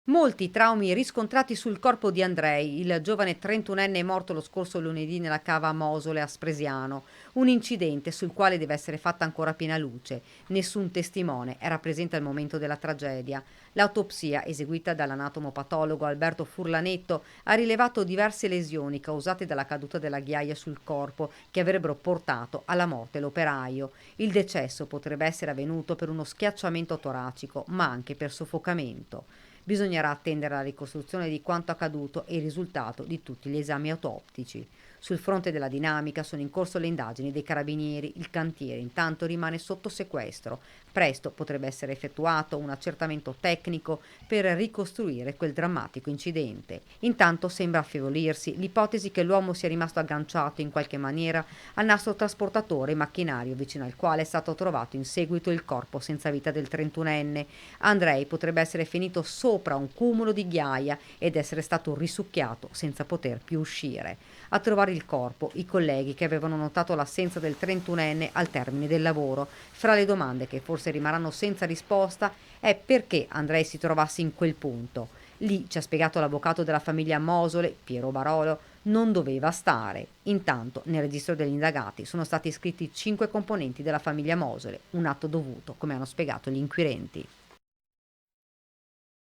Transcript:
Molti traumi riscontrati sul corpo di Andrei, il giovane 31enne morto lo scorso lunedì nella cava a Mosole a Spresiano, un incidente sul quale deve essere fatta ancora piena luce. Nessun testimone era presente al momento della tragedia. L'autopsia, eseguita dall'anatomopatologo Alberto Furlanetto, ha rilevato diverse lesioni causate dalla caduta della ghiaia sul corpo che avrebbero portato alla morte l'operaio. Il decesso potrebbe essere avvenuto per uno schiacciamento toracico, ma anche per soffocamento. Bisognerà attendere la ricostruzione di quanto accaduto e il risultato di tutti gli esami autoptici. Sul fronte della dinamica sono in corso le indagini dei carabinieri, il cantiere intanto rimane sotto sequestro. Presto potrebbe essere effettuato un accertamento tecnico per ricostruire quel drammatico incidente. Intanto sembra affievolirsi l'ipotesi che l'uomo sia rimasto agganciato in qualche maniera al nastro trasportatore e macchinario vicino al quale è stato trovato in seguito il corpo senza vita del 31enne. Andrei potrebbe essere finito sopra un cumulo di ghiaia ed essere stato risucchiato senza poter più uscire. A trovare il corpo, i colleghi che avevano notato l'assenza del 31enne al termine del lavoro. Fra le domande che forse rimarranno senza risposta è perché Andrei si trovasse in quel punto. Lì, ci ha spiegato l'avvocato della famiglia Mosole, Piero Barolo, non doveva stare. Intanto, nel registro degli indagati sono stati iscritti 5 componenti della famiglia Mosole, un atto dovuto, come hanno spiegato gli inquirenti.